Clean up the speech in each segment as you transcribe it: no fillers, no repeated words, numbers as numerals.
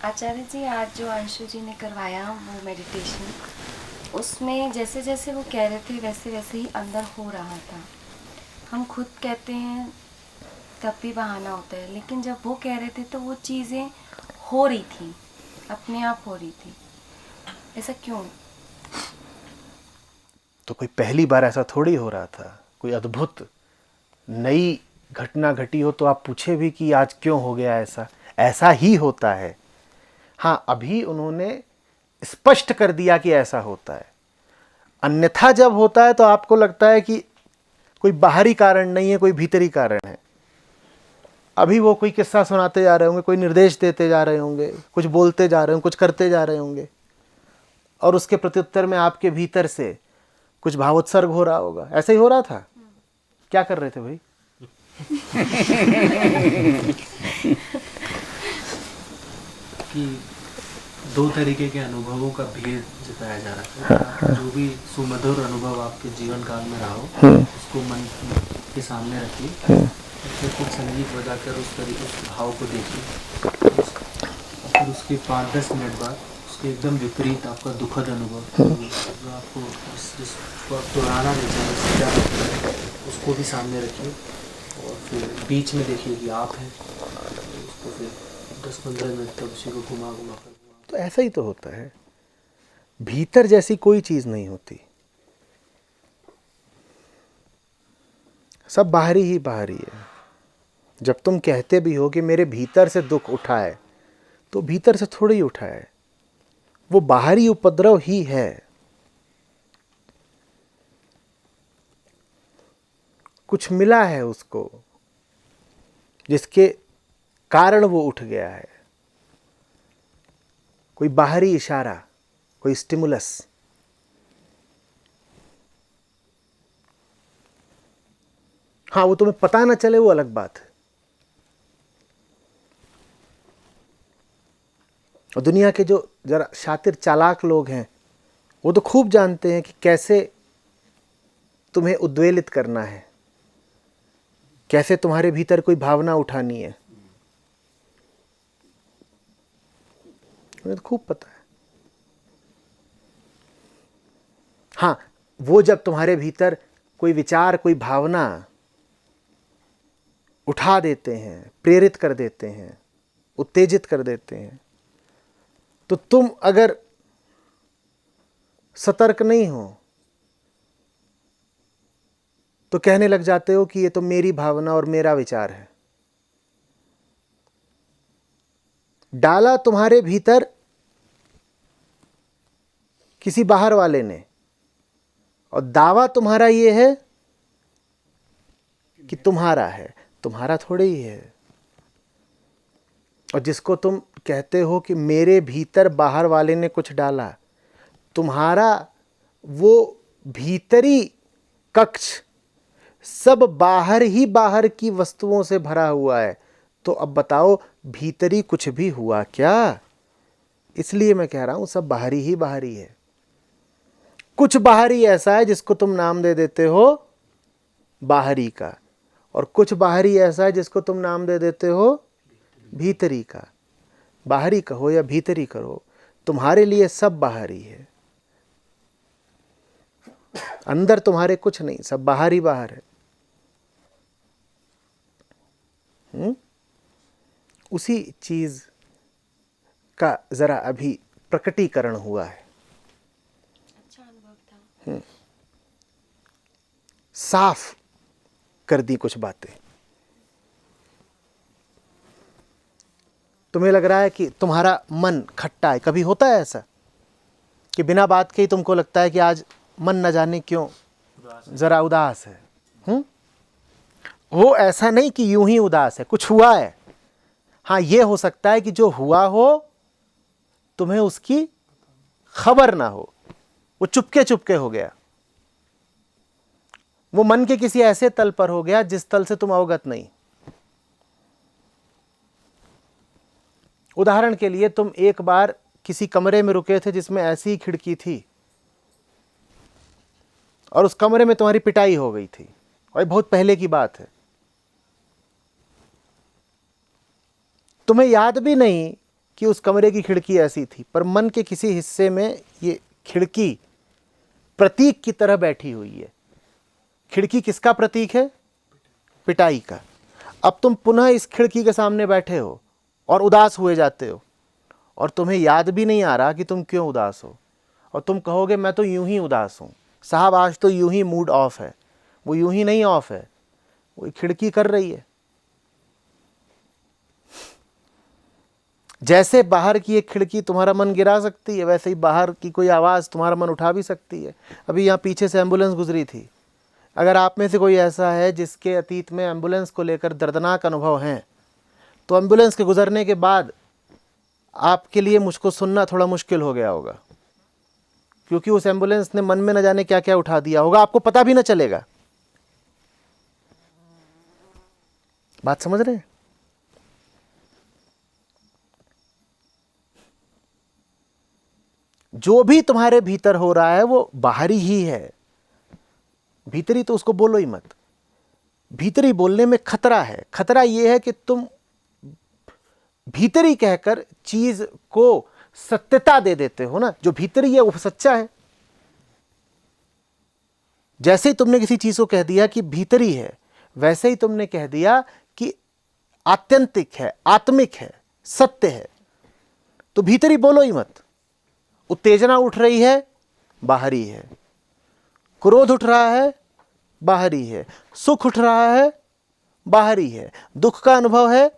आचार्य जी, आज जो अंशु जी ने करवाया वो मेडिटेशन, उसमें जैसे जैसे वो कह रहे थे वैसे वैसे ही अंदर हो रहा था। हम खुद कहते हैं तब भी बहाना होता है, लेकिन जब वो कह रहे थे तो वो चीज़ें हो रही थी, अपने आप हो रही थी। ऐसा क्यों? तो कोई पहली बार ऐसा थोड़ी हो रहा था। कोई अद्भुत नई घटना घटी हो तो आप पूछे भी कि आज क्यों हो गया ऐसा। ऐसा ही होता है। हाँ, अभी उन्होंने स्पष्ट कर दिया कि ऐसा होता है। अन्यथा जब होता है तो आपको लगता है कि कोई बाहरी कारण नहीं है, कोई भीतरी कारण है। अभी वो कोई किस्सा सुनाते जा रहे होंगे, कोई निर्देश देते जा रहे होंगे, कुछ बोलते जा रहे होंगे, कुछ करते जा रहे होंगे, और उसके प्रत्युत्तर में आपके भीतर से कुछ भावोत्सर्ग हो रहा होगा। ऐसे ही हो रहा था। क्या कर रहे थे भाई? कि दो तरीके के अनुभवों का भेद जताया जा रहा था। जो भी सुमधुर अनुभव आपके जीवन काल में रहा हो उसको मन के सामने रखिए, फिर कुछ संगीत बजाकर उस भाव को देखिए, फिर उसके 5-10 मिनट बाद उसके एकदम विपरीत आपका दुखद अनुभव जो आपको जिसको आप दोहराना नहीं चाहिए उसको भी सामने रखिए, और फिर बीच में देखिए कि आप हैं, उसको फिर 10-15 मिनट तक उसी को घुमा घुमा कर। तो ऐसा ही तो होता है। भीतर जैसी कोई चीज नहीं होती, सब बाहरी ही बाहरी है। जब तुम कहते भी हो कि मेरे भीतर से दुख उठा है, तो भीतर से थोड़ी ही उठा है, वो बाहरी उपद्रव ही है। कुछ मिला है उसको जिसके कारण वो उठ गया है। कोई बाहरी इशारा, कोई स्टिमुलस। हाँ, वो तुम्हें पता ना चले वो अलग बात है। और दुनिया के जो जरा शातिर चालाक लोग हैं वो तो खूब जानते हैं कि कैसे तुम्हें उद्वेलित करना है, कैसे तुम्हारे भीतर कोई भावना उठानी है। उन्हें तो खूब पता है। हाँ, वो जब तुम्हारे भीतर कोई विचार, कोई भावना उठा देते हैं, प्रेरित कर देते हैं, उत्तेजित कर देते हैं, तो तुम अगर सतर्क नहीं हो तो कहने लग जाते हो कि ये तो मेरी भावना और मेरा विचार है। डाला तुम्हारे भीतर किसी बाहर वाले ने, और दावा तुम्हारा ये है कि तुम्हारा है। तुम्हारा थोड़े ही है। और जिसको तुम कहते हो कि मेरे भीतर बाहर वाले ने कुछ डाला, तुम्हारा वो भीतरी कक्ष सब बाहर ही बाहर की वस्तुओं से भरा हुआ है। तो अब बताओ, भीतरी कुछ भी हुआ क्या? इसलिए मैं कह रहा हूं सब बाहरी ही बाहरी है। कुछ बाहरी ऐसा है जिसको तुम नाम दे देते हो बाहरी का, और कुछ बाहरी ऐसा है जिसको तुम नाम दे देते हो भीतरी का। बाहरी कहो या भीतरी करो, तुम्हारे लिए सब बाहरी है। अंदर तुम्हारे कुछ नहीं, सब बाहर ही बाहर है। उसी चीज का जरा अभी प्रकटीकरण हुआ है। अच्छा अनुभव था। साफ कर दी कुछ बातें। तुम्हें लग रहा है कि तुम्हारा मन खट्टा है। कभी होता है ऐसा कि बिना बात के ही तुमको लगता है कि आज मन न जाने क्यों जरा उदास है। वो ऐसा नहीं कि यूं ही उदास है, कुछ हुआ है। हाँ, ये हो सकता है कि जो हुआ हो तुम्हें उसकी खबर ना हो, वो चुपके चुपके हो गया, वो मन के किसी ऐसे तल पर हो गया जिस तल से तुम अवगत नहीं। उदाहरण के लिए, तुम एक बार किसी कमरे में रुके थे जिसमें ऐसी ही खिड़की थी, और उस कमरे में तुम्हारी पिटाई हो गई थी, और बहुत पहले की बात है। तुम्हें याद भी नहीं कि उस कमरे की खिड़की ऐसी थी, पर मन के किसी हिस्से में ये खिड़की प्रतीक की तरह बैठी हुई है। खिड़की किसका प्रतीक है? पिटाई का। अब तुम पुनः इस खिड़की के सामने बैठे हो और उदास हुए जाते हो, और तुम्हें याद भी नहीं आ रहा कि तुम क्यों उदास हो, और तुम कहोगे मैं तो यूं ही उदास हूं साहब, आज तो यूं ही मूड ऑफ है। वो यूं ही नहीं ऑफ है, वो खिड़की कर रही है। जैसे बाहर की एक खिड़की तुम्हारा मन गिरा सकती है, वैसे ही बाहर की कोई आवाज़ तुम्हारा मन उठा भी सकती है। अभी यहाँ पीछे से एम्बुलेंस गुजरी थी। अगर आप में से कोई ऐसा है जिसके अतीत में एम्बुलेंस को लेकर दर्दनाक अनुभव हैं, तो एम्बुलेंस के गुजरने के बाद आपके लिए मुझको सुनना थोड़ा मुश्किल हो गया होगा, क्योंकि उस एम्बुलेंस ने मन में न जाने क्या क्या उठा दिया होगा, आपको पता भी न चलेगा। बात समझ रहे हैं? जो भी तुम्हारे भीतर हो रहा है वो बाहरी ही है। भीतरी तो उसको बोलो ही मत। भीतरी बोलने में खतरा है। खतरा यह है कि तुम भीतरी कहकर चीज को सत्यता दे देते हो ना। जो भीतरी है वो सच्चा है। जैसे ही तुमने किसी चीज को कह दिया कि भीतरी है, वैसे ही तुमने कह दिया कि आत्यंतिक है, आत्मिक है, सत्य है। तो भीतरी बोलो ही मत। उत्तेजना उठ रही है, बाहरी है। क्रोध उठ रहा है, बाहरी है। सुख उठ रहा है, बाहरी है। दुख का अनुभव है,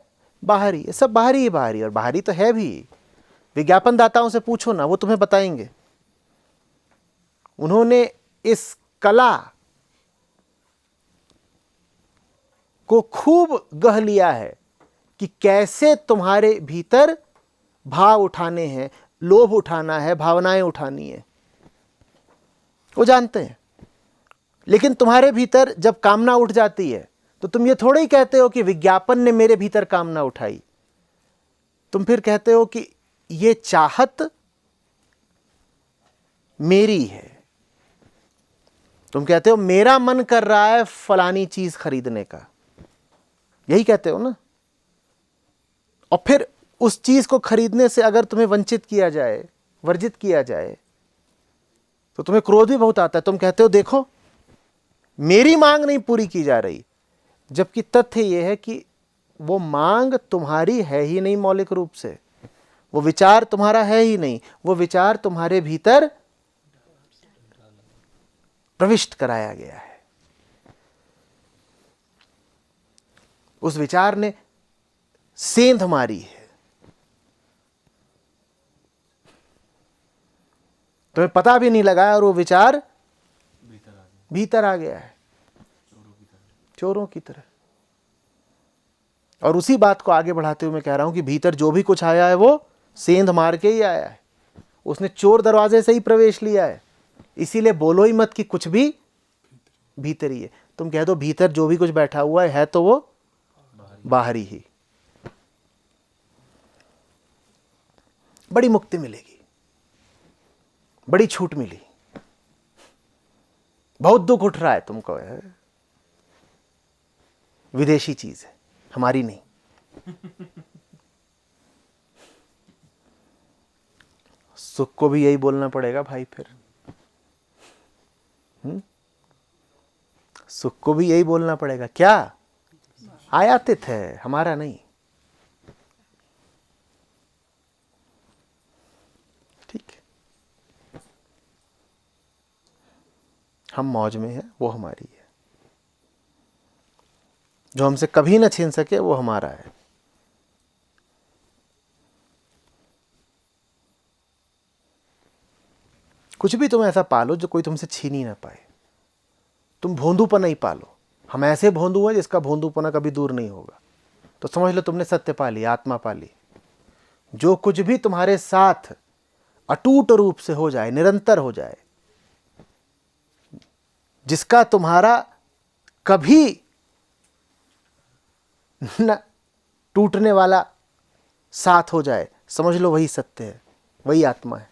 बाहरी है। सब बाहरी ही बाहरी, और बाहरी तो है भी। विज्ञापन दाताओं से पूछो ना, वो तुम्हें बताएंगे। उन्होंने इस कला को खूब गह लिया है कि कैसे तुम्हारे भीतर भाव उठाने हैं, लोभ उठाना है, भावनाएं उठानी है, वो जानते हैं। लेकिन तुम्हारे भीतर जब कामना उठ जाती है तो तुम ये थोड़े ही कहते हो कि विज्ञापन ने मेरे भीतर कामना उठाई। तुम फिर कहते हो कि ये चाहत मेरी है। तुम कहते हो मेरा मन कर रहा है फलानी चीज खरीदने का, यही कहते हो ना। और फिर उस चीज को खरीदने से अगर तुम्हें वंचित किया जाए, वर्जित किया जाए, तो तुम्हें क्रोध भी बहुत आता है। तुम कहते हो देखो मेरी मांग नहीं पूरी की जा रही, जबकि तथ्य यह है कि वो मांग तुम्हारी है ही नहीं। मौलिक रूप से वो विचार तुम्हारा है ही नहीं। वो विचार तुम्हारे भीतर प्रविष्ट कराया गया है। उस विचार ने सेंध मारी है। तुम्हें पता भी नहीं लगा और वो विचार भीतर आ गया है, चोरों की तरह। और उसी बात को आगे बढ़ाते हुए मैं कह रहा हूं कि भीतर जो भी कुछ आया है वो सेंध मार के ही आया है। उसने चोर दरवाजे से ही प्रवेश लिया है। इसीलिए बोलो ही मत कि कुछ भी भीतर ही है। तुम कह दो भीतर जो भी कुछ बैठा हुआ है तो वो बाहरी ही। बड़ी मुक्ति मिलेगी, बड़ी छूट मिली। बहुत दुख उठ रहा है तुमको, है विदेशी चीज है, हमारी नहीं। सुख को भी यही बोलना पड़ेगा भाई फिर। सुख को भी यही बोलना पड़ेगा। क्या आयातित है, हमारा नहीं। ठीक है, हम मौज में हैं, वो हमारी है। जो हमसे कभी ना छीन सके वो हमारा है। कुछ भी तुम ऐसा पालो जो कोई तुमसे छीन ही ना पाए। तुम भोंदूपना ही पालो। हम ऐसे भोंदू हैं जिसका भोंदूपना कभी दूर नहीं होगा। तो समझ लो तुमने सत्य पा ली, आत्मा पा ली। जो कुछ भी तुम्हारे साथ अटूट रूप से हो जाए, निरंतर हो जाए, जिसका तुम्हारा कभी न टूटने वाला साथ हो जाए, समझ लो वही सत्य है, वही आत्मा है।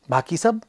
बाकी सब